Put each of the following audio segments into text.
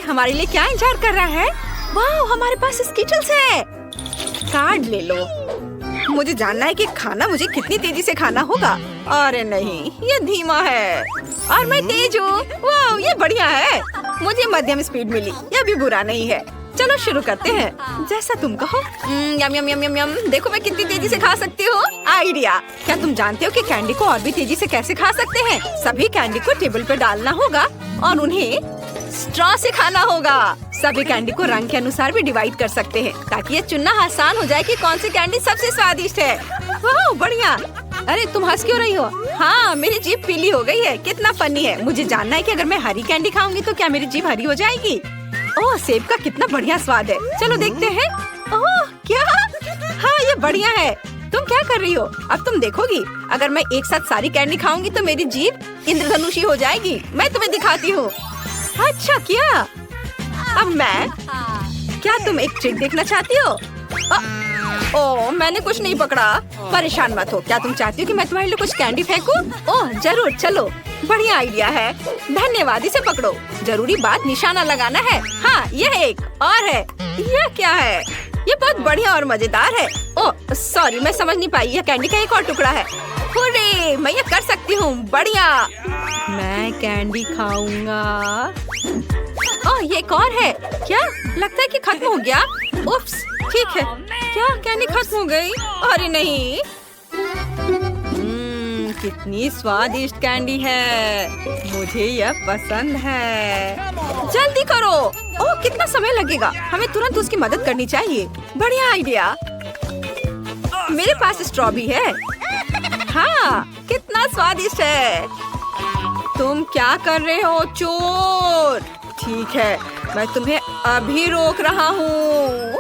हमारे लिए क्या इंतजार कर रहा है? वाह, हमारे पास स्कीटल्स है। कार्ड ले लो। मुझे जानना है कि खाना मुझे कितनी तेजी से खाना होगा। अरे नहीं, ये धीमा है और मैं तेज हूँ। वाह, ये बढ़िया है। मुझे मध्यम स्पीड मिली, यह भी बुरा नहीं है। चलो शुरू करते हैं, जैसा तुम कहो। यम यम यम यम यम। देखो मैं कितनी तेजी से खा सकती हूँ। आइडिया। क्या तुम जानते हो कि कैंडी को और भी तेजी से कैसे खा सकते हैं? सभी कैंडी को टेबल पर डालना होगा और उन्हें स्ट्रॉ से खाना होगा। सभी कैंडी को रंग के अनुसार भी डिवाइड कर सकते हैं ताकि ये चुनना आसान हो जाए कि कौन सी कैंडी सबसे स्वादिष्ट है। वाह, बढ़िया। अरे तुम हंस क्यों रही हो? हाँ, मेरी जीभ पीली हो गई है। कितना फनी है। मुझे जानना है कि अगर मैं हरी कैंडी खाऊंगी तो क्या मेरी जीभ हरी हो जाएगी? ओह, सेब का कितना बढ़िया स्वाद है। चलो देखते हैं। ओह, क्या? हाँ, ये बढ़िया है। तुम क्या कर रही हो? अब तुम देखोगी। अगर मैं एक साथ सारी कैंडी खाऊंगी तो मेरी जीभ इंद्रधनुषी हो जाएगी। मैं तुम्हें दिखाती हूँ। अच्छा, क्या? अब मैं? क्या तुम एक ट्रिक देखना चाहती हो? ओह, मैंने कुछ नहीं पकड़ा। परेशान मत हो। क्या तुम चाहती हो कि मैं तुम्हारे लिए कुछ कैंडी फेंकूं? ओह जरूर, चलो। बढ़िया आइडिया है। धन्यवाद। इसे पकड़ो। जरूरी बात निशाना लगाना है। हाँ, यह एक और है। यह क्या है? ये बहुत बढ़िया और मजेदार है। ओह सॉरी, मैं समझ नहीं पाई। यह कैंडी का एक और टुकड़ा है। हुर्रे, मैं ये कर सकती हूँ। बढ़िया। मैं कैंडी खाऊंगा। ओह, ये एक और है। क्या? लगता है कि खत्म हो गया। उफ्स, ठीक है। क्या कैंडी खत्म हो गई? अरे नहीं। कितनी स्वादिष्ट कैंडी है। मुझे यह पसंद है। जल्दी करो। ओह, कितना समय लगेगा? हमें तुरंत उसकी मदद करनी चाहिए। बढ़िया आइडिया। मेरे पास स्ट्रॉ भी है। हाँ, कितना स्वादिष्ट है। तुम क्या कर रहे हो, चोर? ठीक है, मैं तुम्हें अभी रोक रहा हूँ।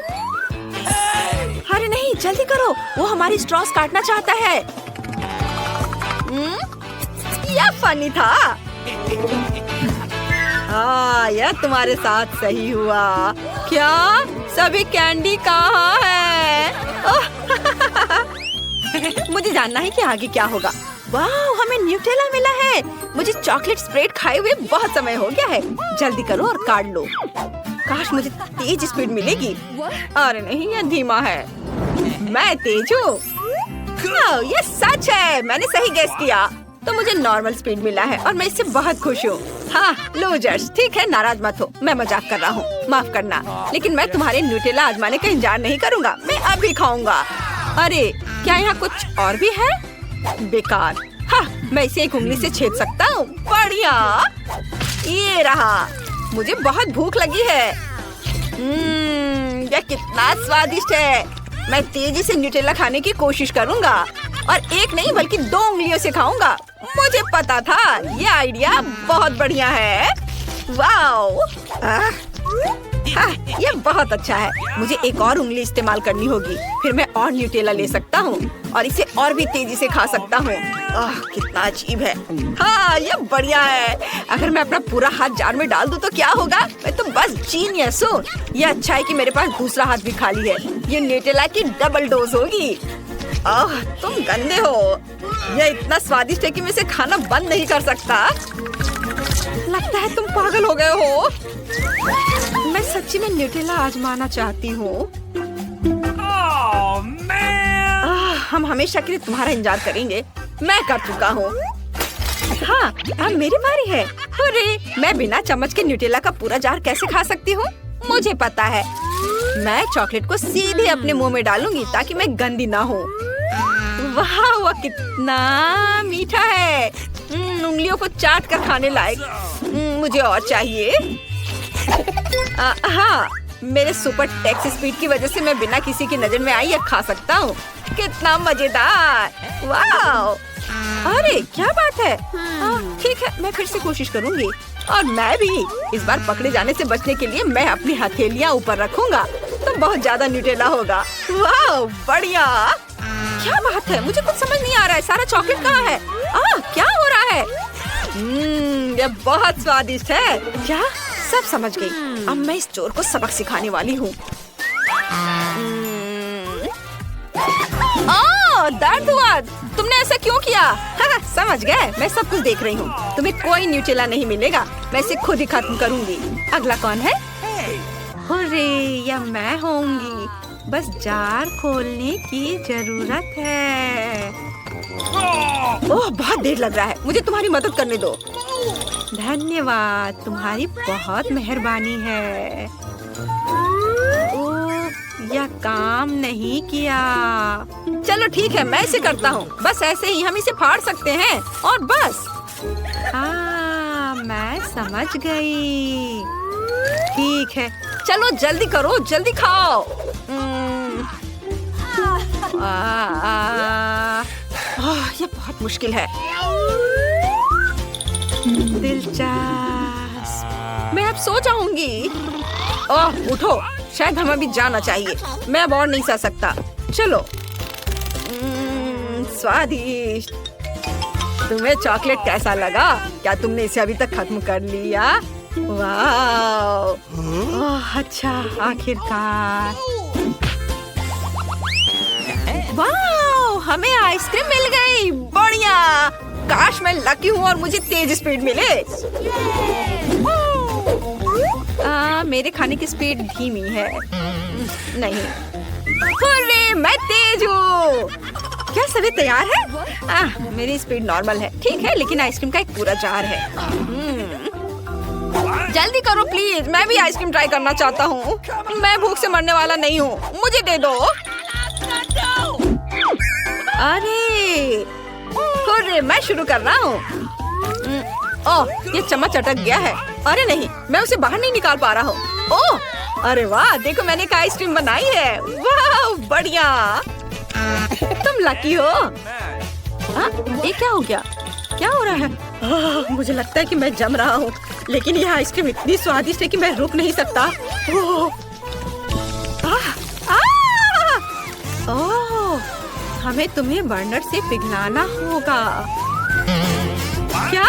अरे नहीं, जल्दी करो। वो हमारी स्ट्रॉस काटना चाहता है। यह फनी था। हाँ, यह तुम्हारे साथ सही हुआ। क्या? सभी कैंडी कहाँ है? मुझे जानना है कि आगे क्या होगा। वाह, हमें न्यूटेला मिला है। मुझे चॉकलेट स्प्रेड खाए हुए बहुत समय हो गया है। जल्दी करो और काट लो। काश मुझे तेज स्पीड मिलेगी। अरे नहीं, यह धीमा है। मैं तेज हूँ। ये सच है। मैंने सही गेस किया। तो मुझे नॉर्मल स्पीड मिला है और मैं इससे बहुत खुश हूँ। हाँ, लूजर्स। ठीक है, नाराज मत हो। मैं मजाक कर रहा हूँ, माफ करना। लेकिन मैं तुम्हारे न्यूटेला आजमाने का इंतजार नहीं करूँगा। मैं अभी खाऊंगा। अरे, क्या यहाँ कुछ और भी है? बेकार। हाँ, मैं इसे एक उंगली से छेद सकता हूँ। बढ़िया। ये रहा। मुझे बहुत भूख लगी है। यह कितना स्वादिष्ट है। मैं तेजी से न्यूटेला खाने की कोशिश करूँगा और एक नहीं बल्कि 2 उंगलियों से खाऊंगा। मुझे पता था। ये आइडिया बहुत बढ़िया है। वाओ, ये बहुत अच्छा है। मुझे एक और उंगली इस्तेमाल करनी होगी। फिर मैं और न्यूटेला ले सकता हूँ और इसे और भी तेजी से खा सकता हूँ। कितना अजीब है। हाँ, ये बढ़िया है। अगर मैं अपना पूरा हाथ जार में डाल दूँ तो क्या होगा? मैं तो बस जीनियस हूँ। ये अच्छा है कि मेरे पास दूसरा हाथ भी खाली है। ये न्यूटेला की डबल डोज होगी। तुम गंदे हो। यह इतना स्वादिष्ट है कि मैं इसे खाना बंद नहीं कर सकता। लगता है तुम पागल हो गए हो। मैं सच्ची में न्यूटेला आजमाना चाहती हूँ। हम हमेशा के लिए तुम्हारा इंतजार करेंगे। मैं कर चुका हूँ। हाँ, अब मेरी बारी है। अरे, मैं बिना चम्मच के न्यूटेला का पूरा जार कैसे खा सकती हूँ? मुझे पता है। मैं चॉकलेट को सीधे अपने मुंह में डालूंगी ताकि मैं गंदी ना हो। वाह, वह कितना मीठा है। उंगलियों को चाट कर खाने लायक। मुझे और चाहिए। हाँ, मेरे सुपर टेक्स स्पीड की वजह से मैं बिना किसी की नजर में आई यह खा सकता हूँ। कितना मजेदार। वाह, अरे क्या बात है। ठीक है, मैं फिर से कोशिश करूँगी। और मैं भी। इस बार पकड़े जाने से बचने के लिए मैं अपनी हथेलियाँ ऊपर रखूंगा तो बहुत ज्यादा न्यूटेला होगा। वाह, बढ़िया। क्या बात है? मुझे कुछ समझ नहीं आ रहा है। सारा चॉकलेट कहाँ है? क्या हो रहा है? यह बहुत स्वादिष्ट है। क्या? सब समझ गई। अब मैं इस चोर को सबक सिखाने वाली हूँ। दर्द हुआ। तुमने ऐसा क्यों किया? हाँ, समझ गए, मैं सब कुछ देख रही हूँ। तुम्हें कोई न्यूटेला नहीं मिलेगा, मैं इसे खुद ही खत्म करूँगी। अगला कौन है? अरे या मैं होंगी, बस जार खोलने की जरूरत है। ओह बहुत देर लग रहा है, मुझे तुम्हारी मदद करने दो। धन्यवाद, तुम्हारी बहुत मेहरबानी है। ओह यह काम नहीं किया। चलो ठीक है, मैं इसे करता हूँ। बस ऐसे ही हम इसे फाड़ सकते हैं और बस। हाँ मैं समझ गई। ठीक है चलो जल्दी करो, जल्दी खाओ। ये बहुत मुश्किल है। दिलचस्प, मैं अब सो जाऊंगी। ओह उठो, शायद हमें भी जाना चाहिए। मैं अब और नहीं सह सकता। चलो। स्वादिष्ट। तुम्हें चॉकलेट कैसा लगा? क्या तुमने इसे अभी तक खत्म कर लिया? वाह, अच्छा आखिरकार। वाह, हमें आइसक्रीम मिल गई। बढ़िया, काश मैं लकी हूँ और मुझे तेज स्पीड मिले। मेरे खाने की स्पीड धीमी है। नहीं, अरे मैं तेज हूँ। क्या सभी तैयार है? मेरी स्पीड नॉर्मल है। ठीक है, लेकिन आइसक्रीम का एक पूरा जार है। जल्दी करो प्लीज, मैं भी आइसक्रीम ट्राई करना चाहता हूँ। मैं भूख से मरने वाला नहीं हूँ, मुझे दे दो। अरे मैं शुरू कर रहा हूँ। ओह ये चम्मच अटक गया है। अरे नहीं, मैं उसे बाहर नहीं निकाल पा रहा हूँ। ओह अरे वाह, देखो मैंने एक आइसक्रीम बनाई है। वाह बढ़िया, तुम लकी हो। ये क्या हो गया? क्या हो रहा है? मुझे लगता है कि मैं जम रहा हूँ, लेकिन यह आइसक्रीम इतनी स्वादिष्ट है कि मैं रुक नहीं सकता। ओह हमें तुम्हें बर्नर से पिघलाना होगा। क्या?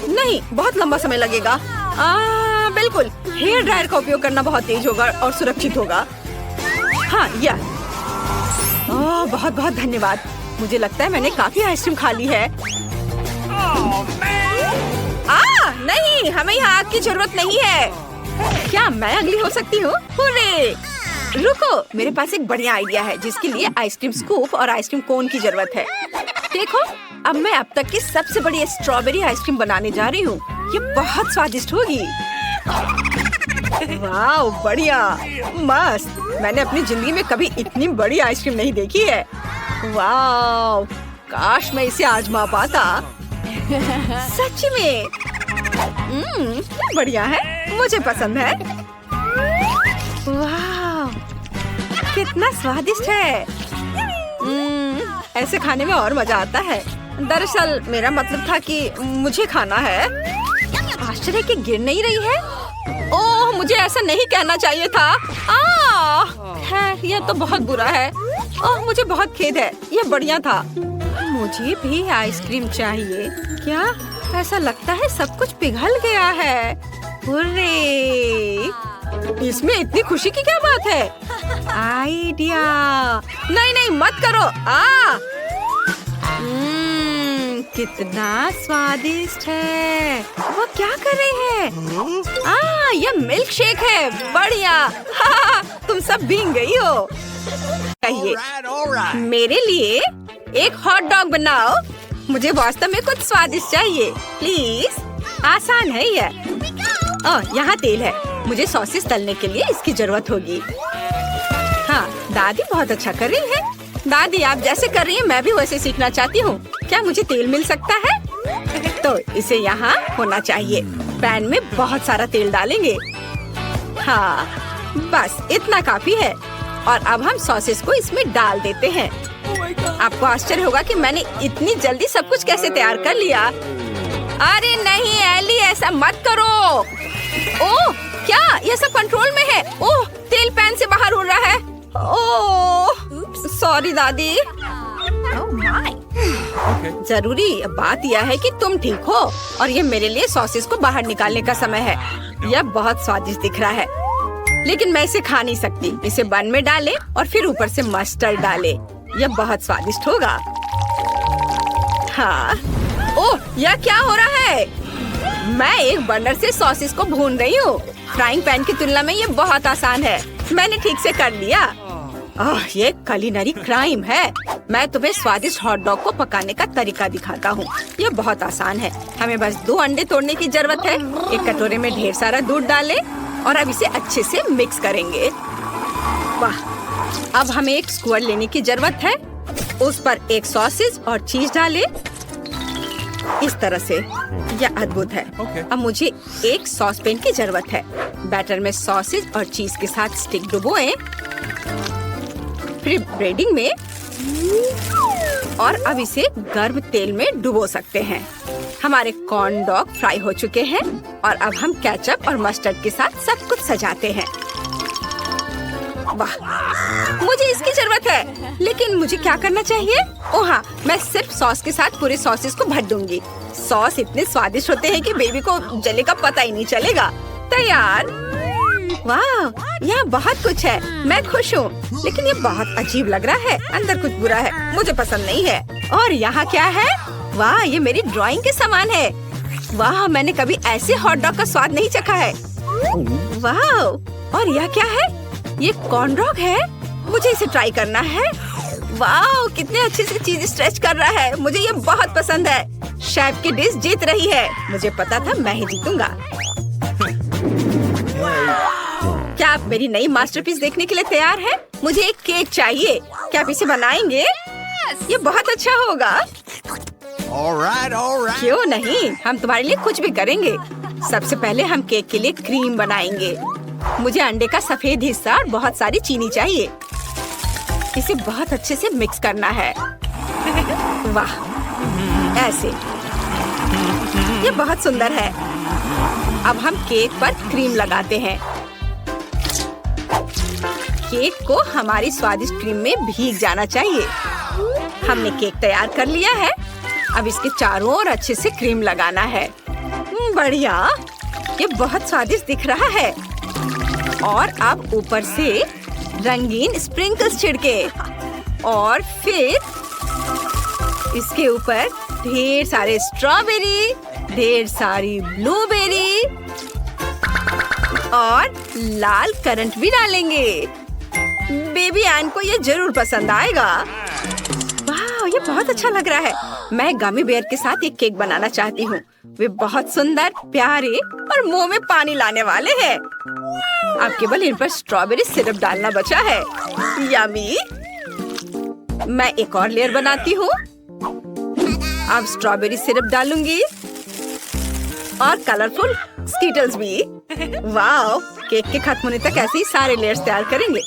नहीं, बहुत लंबा समय लगेगा। बिल्कुल, हेयर ड्रायर का उपयोग करना बहुत तेज होगा और सुरक्षित होगा। हाँ यह। बहुत बहुत धन्यवाद। मुझे लगता है मैंने काफी आइसक्रीम खा ली है। नहीं, हमें यहाँ आग की जरूरत नहीं है। क्या मैं अगली हो सकती हूँ? हुर्रे! रुको, मेरे पास एक बढ़िया आइडिया है जिसके लिए आइसक्रीम स्कूप और आइसक्रीम कोन की जरूरत है। देखो, अब मैं अब तक की सबसे बड़ी स्ट्रॉबेरी आइसक्रीम बनाने जा रही हूँ। ये बहुत स्वादिष्ट होगी। वाह बढ़िया, मस्त। मैंने अपनी जिंदगी में कभी इतनी बड़ी आइसक्रीम नहीं देखी है। वाह, काश मैं इसे आजमा पाता। सच में बढ़िया है, मुझे पसंद है। वाह कितना स्वादिष्ट है। ऐसे खाने में और मजा आता है। दरअसल मेरा मतलब था कि मुझे खाना है। आश्चर्य कि गिर नहीं रही है। ओह मुझे ऐसा नहीं कहना चाहिए था। यह तो बहुत बुरा है। ओह मुझे बहुत खेद है, यह बढ़िया था। मुझे भी आइसक्रीम चाहिए। क्या? ऐसा लगता है सब कुछ पिघल गया है। हुर्रे! इसमें इतनी खुशी की क्या बात है? आइडिया। नहीं नहीं मत करो। कितना स्वादिष्ट है। वो क्या कर रही है? यह मिल्क शेक है। बढ़िया। तुम सब भीग गई हो। मेरे लिए एक हॉट डॉग बनाओ। मुझे वास्तव में कुछ स्वादिष्ट चाहिए प्लीज। आसान है यह। यहाँ तेल है। मुझे सॉसेस तलने के लिए इसकी जरूरत होगी। हाँ दादी बहुत अच्छा कर रही है। दादी आप जैसे कर रही हैं मैं भी वैसे सीखना चाहती हूँ। क्या मुझे तेल मिल सकता है? तो इसे यहाँ होना चाहिए। पैन में बहुत सारा तेल डालेंगे। हाँ बस इतना काफी है। और अब हम सॉसेस को इसमें डाल देते हैं। आपको आश्चर्य होगा कि मैंने इतनी जल्दी सब कुछ कैसे तैयार कर लिया। अरे नहीं एली, ऐसा मत करो। ओह क्या यह सब कंट्रोल में है? ओह तेल पैन से बाहर उड़ रहा है। ओह सॉरी दादी। जरूरी बात यह है कि तुम ठीक हो और ये मेरे लिए सॉसेस को बाहर निकालने का समय है। यह बहुत स्वादिष्ट दिख रहा है, लेकिन मैं इसे खा नहीं सकती। इसे बन में डालें और फिर ऊपर से मस्टर्ड डालें। यह बहुत स्वादिष्ट होगा। हाँ, ओह, यह क्या हो रहा है? मैं एक बर्नर से सॉसेस को भून रही हूँ। फ्राइंग पैन की तुलना में ये बहुत आसान है। मैंने ठीक से कर लिया। ये कुलिनरी क्राइम है। मैं तुम्हें स्वादिष्ट हॉट डॉग को पकाने का तरीका दिखाता हूँ। ये बहुत आसान है। हमें बस 2 अंडे तोड़ने की जरूरत है। एक कटोरे में ढेर सारा दूध डालें और अब इसे अच्छे से मिक्स करेंगे। वाह! अब हमें एक स्क्वायर लेने की जरूरत है। उस पर एक सॉसेज और चीज डालें। इस तरह से यह अद्भुत है। अब मुझे एक सॉस पैन की जरूरत है। बैटर में सॉसेज और चीज के साथ स्टिक डुबोएं, फिर ब्रेडिंग में, और अब इसे गर्म तेल में डुबो सकते हैं। हमारे कॉर्न डॉग फ्राई हो चुके हैं और अब हम केचप और मस्टर्ड के साथ सब कुछ सजाते हैं। वाह! मुझे इसकी जरूरत है, लेकिन मुझे क्या करना चाहिए? ओह हाँ, मैं सिर्फ सॉस के साथ पूरे सॉसेस को भर दूंगी। सॉस इतने स्वादिष्ट होते हैं कि बेबी को जले का पता ही नहीं चलेगा। तैयार। वाह! यहाँ बहुत कुछ है। मैं खुश हूँ, लेकिन ये बहुत अजीब लग रहा है। अंदर कुछ बुरा है, मुझे पसंद नहीं है। और यहाँ क्या है? वाह! ये मेरी ड्राइंग के समान है। वाह! मैंने कभी ऐसे हॉट डॉग का स्वाद नहीं चखा है। वाह! और यह क्या है? ये कॉर्न डॉग है। मुझे इसे ट्राई करना है। वाह! कितने अच्छे से चीज स्ट्रेच कर रहा है। मुझे ये बहुत पसंद है। शेफ की डिश जीत रही है। मुझे पता था मैं ही जीतूंगा। क्या आप मेरी नई मास्टरपीस देखने के लिए तैयार हैं? मुझे एक केक चाहिए। क्या आप इसे बनाएंगे? ये बहुत अच्छा होगा। क्यों नहीं, हम तुम्हारे लिए कुछ भी करेंगे। सबसे पहले हम केक के लिए क्रीम बनाएंगे। मुझे अंडे का सफेद हिस्सा और बहुत सारी चीनी चाहिए। इसे बहुत अच्छे से मिक्स करना है। वाह! ऐसे ये बहुत सुंदर है। अब हम केक पर क्रीम लगाते हैं। केक को हमारी स्वादिष्ट क्रीम में भीग जाना चाहिए। हमने केक तैयार कर लिया है। अब इसके चारों ओर अच्छे से क्रीम लगाना है। बढ़िया, ये बहुत स्वादिष्ट दिख रहा है। और अब ऊपर से रंगीन स्प्रिंकल्स छिड़के और फिर इसके ऊपर ढेर सारे स्ट्रॉबेरी, ढेर सारी ब्लूबेरी और लाल करंट भी डालेंगे। बेबी एन को ये जरूर पसंद आएगा। वाह! ये बहुत अच्छा लग रहा है। मैं गमी बेयर के साथ एक केक बनाना चाहती हूँ। वे बहुत सुंदर, प्यारे और मुंह में पानी लाने वाले हैं। अब केवल इन पर स्ट्रॉबेरी सिरप डालना बचा है। यम्मी! मैं एक और लेयर बनाती हूँ। अब स्ट्रॉबेरी सिरप डालूंगी और कलरफुल स्कीटल्स भी। वाह! केक के खत्म होने तक ऐसे ही सारे लेयर्स तैयार करेंगे।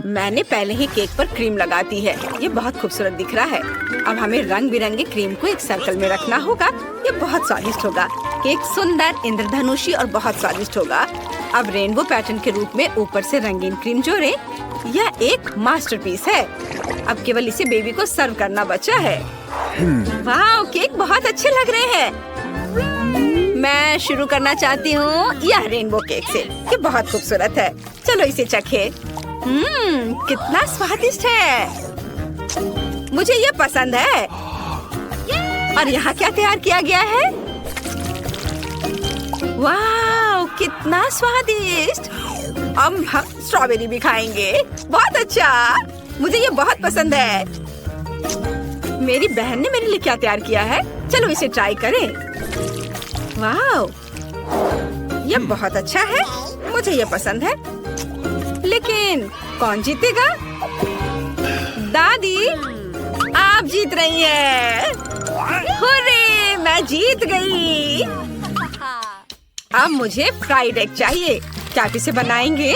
मैंने पहले ही केक पर क्रीम लगा दी है। ये बहुत खूबसूरत दिख रहा है। अब हमें रंग बिरंगे क्रीम को एक सर्कल में रखना होगा। ये बहुत स्वादिष्ट होगा। केक सुंदर, इंद्रधनुषी और बहुत स्वादिष्ट होगा। अब रेनबो पैटर्न के रूप में ऊपर से रंगीन क्रीम जोड़ें। यह एक मास्टरपीस है। अब केवल इसे बेबी को सर्व करना बचा है। वाह! केक बहुत अच्छे लग रहे हैं। मैं शुरू करना चाहती हूँ यह रेनबो केक से। ये बहुत खूबसूरत है। चलो इसे चखें। कितना स्वादिष्ट है। मुझे ये पसंद है। और यहाँ क्या तैयार किया गया है? वाह! कितना स्वादिष्ट। अब हम स्ट्रॉबेरी भी खाएंगे। बहुत अच्छा, मुझे ये बहुत पसंद है। मेरी बहन ने मेरे लिए क्या तैयार किया है? चलो इसे ट्राई करें। वाह! ये बहुत अच्छा है। मुझे ये पसंद है। लेकिन कौन जीतेगा? दादी, आप जीत रही हैं। हुर्रे! मैं जीत गई। अब मुझे फ्राइड एग चाहिए। क्या आप इसे बनाएंगे?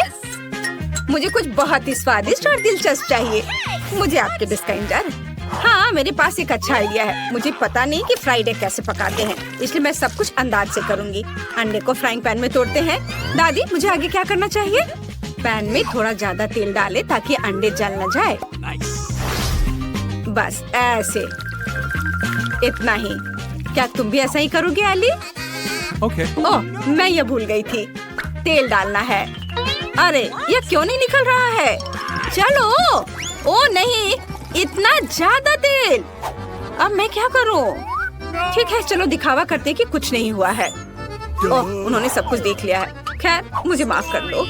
मुझे कुछ बहुत ही स्वादिष्ट और दिलचस्प चाहिए। मुझे आपके डिश का इंतजार। हाँ, मेरे पास एक अच्छा आइडिया है। मुझे पता नहीं कि फ्राइड एग कैसे पकाते हैं, इसलिए मैं सब कुछ अंदाज से करूंगी। अंडे को फ्राइंग पैन में तोड़ते हैं। दादी, मुझे आगे क्या करना चाहिए? पैन में थोड़ा ज्यादा तेल डालें ताकि अंडे जल न जाए। बस ऐसे, इतना ही। क्या तुम भी ऐसा ही करोगे एली? ओह, मैं ये भूल गई थी। तेल डालना है। अरे, ये क्यों नहीं निकल रहा है? चलो। ओ नहीं, इतना ज्यादा तेल। अब मैं क्या करूं? ठीक है, चलो दिखावा करते कि कुछ नहीं हुआ है। ओह, उन्होंने सब कुछ देख लिया है। खैर, मुझे माफ कर दो।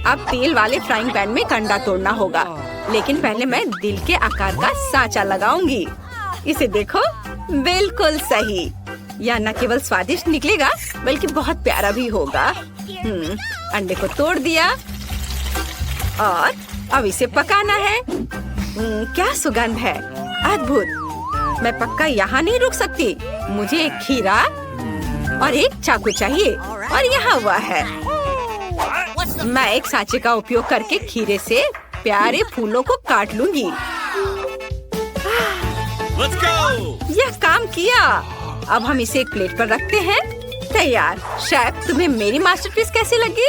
अब तेल वाले फ्राइंग पैन में अंडा तोड़ना होगा, लेकिन पहले मैं दिल के आकार का सांचा लगाऊंगी। इसे देखो, बिल्कुल सही। यह न केवल स्वादिष्ट निकलेगा बल्कि बहुत प्यारा भी होगा। अंडे को तोड़ दिया और अब इसे पकाना है। क्या सुगंध है, अद्भुत। मैं पक्का यहाँ नहीं रुक सकती। मुझे एक खीरा और एक चाकू चाहिए और यहाँ हुआ है। मैं एक सांचे का उपयोग करके खीरे से प्यारे फूलों को काट लूंगी। Let's go! यह काम किया। अब हम इसे एक प्लेट पर रखते हैं। तैयार। शेफ, तुम्हें मेरी मास्टरपीस कैसी लगी?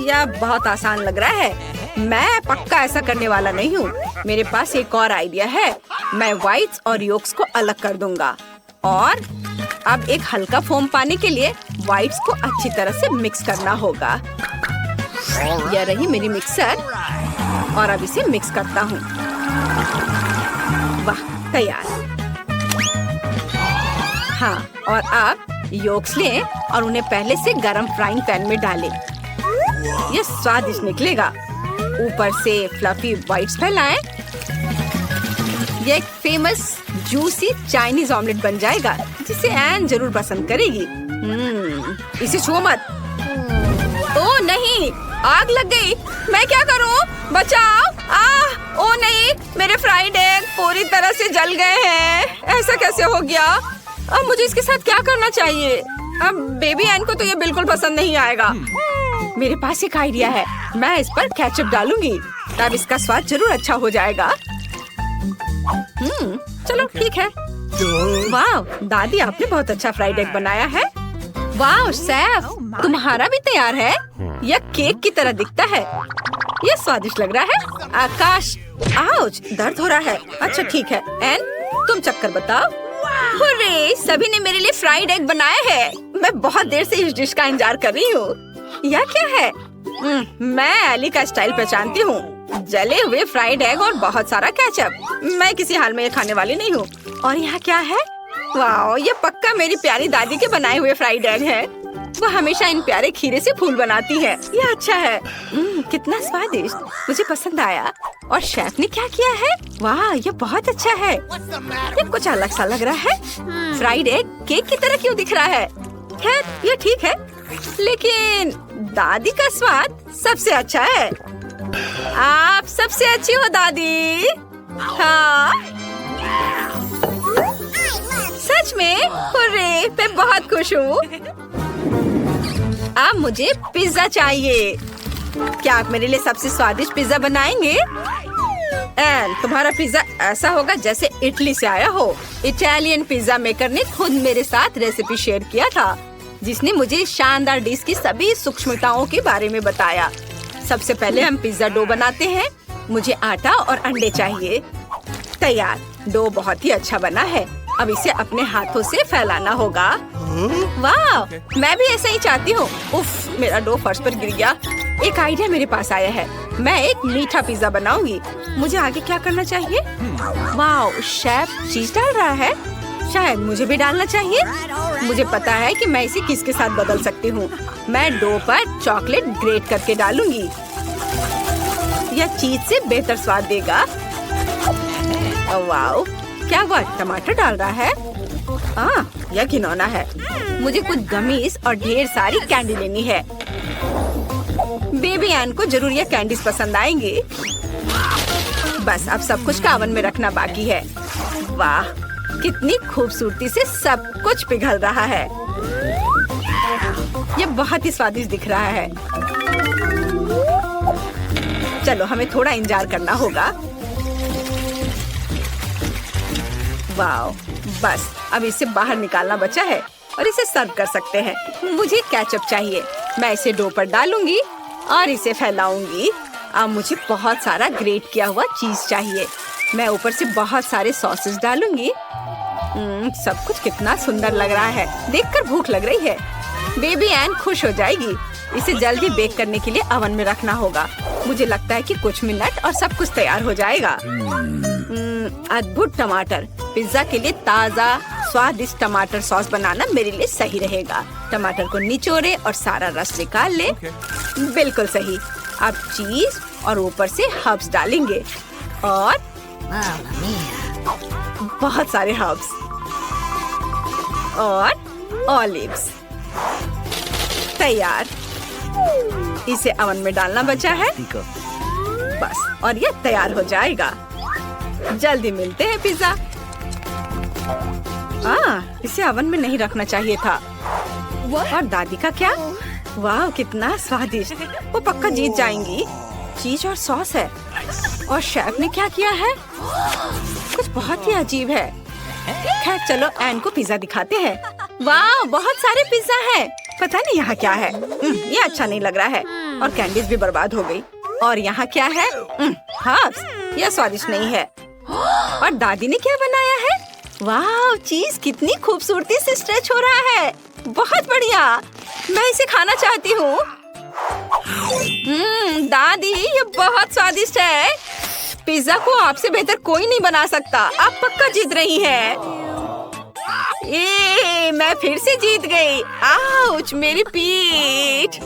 यह बहुत आसान लग रहा है। मैं पक्का ऐसा करने वाला नहीं हूँ। मेरे पास एक और आइडिया है। मैं व्हाइट्स और योक्स को अलग कर दूंगा और अब एक हल्का फोम पाने के लिए व्हाइट्स को अच्छी तरह से मिक्स करना होगा। यह रही मेरी मिक्सर और अब इसे मिक्स करता हूँ। वाह, तैयार। हाँ, और अब योक्स लें और उन्हें पहले से गरम फ्राइंग पैन में डालें। यह स्वादिष्ट निकलेगा। ऊपर से फ्लफी व्हाइट्स फैलाएं। यह एक फेमस जूसी चाइनीज ऑमलेट बन जाएगा, जिसे एन जरूर पसंद करेगी। इसे छुओ मत। ओह नहीं, आग लग गई। मैं क्या करूं? बचाओ! ओह नहीं, मेरे फ्राइड एग पूरी तरह से जल गए हैं। ऐसा कैसे हो गया? अब मुझे इसके साथ क्या करना चाहिए? अब बेबी एन को तो ये बिल्कुल पसंद नहीं आएगा। मेरे पास एक आइडिया है। मैं इस पर केचप डालूंगी, तब इसका स्वाद जरूर अच्छा हो जाएगा। चलो ठीक है। वाह, दादी, आपने बहुत अच्छा फ्राइड एग बनाया है। वाह शेफ, तुम्हारा भी तैयार है। यह केक की तरह दिखता है। यह स्वादिष्ट लग रहा है। आकाश, आउच, दर्द हो रहा है। अच्छा ठीक है। एन, तुम चक्कर बताओ। हुर्रे, सभी ने मेरे लिए फ्राइड एग बनाया है। मैं बहुत देर से इस डिश का इंतजार कर रही हूँ। यह क्या है? मैं एली का स्टाइल पहचानती हूँ। जले हुए फ्राइड एग और बहुत सारा केचप। मैं किसी हाल में ये खाने वाली नहीं हूँ। और यहाँ क्या है? वाह, ये पक्का मेरी प्यारी दादी के बनाए हुए फ्राइड एग है। वो हमेशा इन प्यारे खीरे से फूल बनाती है। यह अच्छा है। कितना स्वादिष्ट, मुझे पसंद आया। और शेफ ने क्या किया है? वाह, ये बहुत अच्छा है। ये कुछ अलग सा लग रहा है। फ्राइड एग केक की तरह क्यों दिख रहा है? खैर, ये ठीक है, लेकिन दादी का स्वाद सबसे अच्छा है। आप सबसे अच्छी हो दादी। हाँ, सच में? हुर्रे, मैं बहुत खुश हूँ। अब मुझे पिज्जा चाहिए। क्या आप मेरे लिए सबसे स्वादिष्ट पिज्जा बनाएंगे? एन, तुम्हारा पिज्जा ऐसा होगा जैसे इटली से आया हो। इटालियन पिज्जा मेकर ने खुद मेरे साथ रेसिपी शेयर किया था, जिसने मुझे शानदार डिश की सभी सूक्ष्मताओं के बारे में बताया। सबसे पहले हम पिज्जा डो बनाते हैं। मुझे आटा और अंडे चाहिए। तैयार। डो बहुत ही अच्छा बना है। अब इसे अपने हाथों से फैलाना होगा। वाह, मैं भी ऐसा ही चाहती हूँ। उफ, मेरा डो फर्श पर गिर गया। एक आइडिया मेरे पास आया है। मैं एक मीठा पिज्जा बनाऊंगी। मुझे आगे क्या करना चाहिए? वाह, शेफ चीज डाल रहा है। शायद मुझे भी डालना चाहिए। मुझे पता है कि मैं इसे किसके साथ बदल सकती हूँ। मैं डो पर चॉकलेट ग्रेट करके डालूंगी। यह चीज से बेहतर स्वाद देगा। वाह, क्या हुआ? टमाटर डाल रहा है? यह घिनौना है। मुझे कुछ गमीज और ढेर सारी कैंडी लेनी है। बेबी एन को जरूर यह कैंडीज पसंद आएंगी। बस अब सब कुछ का ओवन में रखना बाकी है। वाह, कितनी खूबसूरती से सब कुछ पिघल रहा है। यह बहुत ही स्वादिष्ट दिख रहा है। चलो, हमें थोड़ा इंतजार करना होगा। वाह, बस अब इसे बाहर निकालना बचा है और इसे सर्व कर सकते हैं। मुझे केचप चाहिए। मैं इसे डो पर डालूंगी और इसे फैलाऊंगी। अब मुझे बहुत सारा ग्रेट किया हुआ चीज चाहिए। मैं ऊपर से बहुत सारे सॉसेस डालूंगी। सब कुछ कितना सुंदर लग रहा है। देखकर भूख लग रही है। बेबी एन खुश हो जाएगी। इसे जल्दी बेक करने के लिए ओवन में रखना होगा। मुझे लगता है कि कुछ मिनट और सब कुछ तैयार हो जाएगा। अद्भुत टमाटर। पिज्जा के लिए ताज़ा स्वादिष्ट टमाटर सॉस बनाना मेरे लिए सही रहेगा। टमाटर को निचोड़े और सारा रस निकाल ले। बिल्कुल सही। अब चीज और ऊपर से हर्ब्स डालेंगे और बहुत सारे हर्ब्स और ऑलिव्स। तैयार। इसे ओवन में डालना बचा है बस, और ये तैयार हो जाएगा। जल्दी मिलते हैं पिज्जा। इसे ओवन में नहीं रखना चाहिए था। और दादी का क्या? वाह, कितना स्वादिष्ट। वो पक्का जीत जाएंगी। चीज और सॉस है। और शेफ ने क्या किया है? कुछ बहुत ही अजीब है। खैर चलो एन को पिज्जा दिखाते हैं। वाह, बहुत सारे पिज्जा हैं। पता नहीं यहाँ क्या है। ये अच्छा नहीं लग रहा है। और कैंडीज भी बर्बाद हो गई। और यहाँ क्या है? हर्ब्स। यह स्वादिष्ट नहीं है। और दादी ने क्या बनाया है? वाह, चीज कितनी खूबसूरती से स्ट्रेच हो रहा है। बहुत बढ़िया। मैं इसे खाना चाहती हूँ। दादी, ये बहुत स्वादिष्ट है। पिज्जा को आपसे बेहतर कोई नहीं बना सकता। आप पक्का जीत रही हैं। मैं फिर से जीत गई। आउच, मेरी पीठ।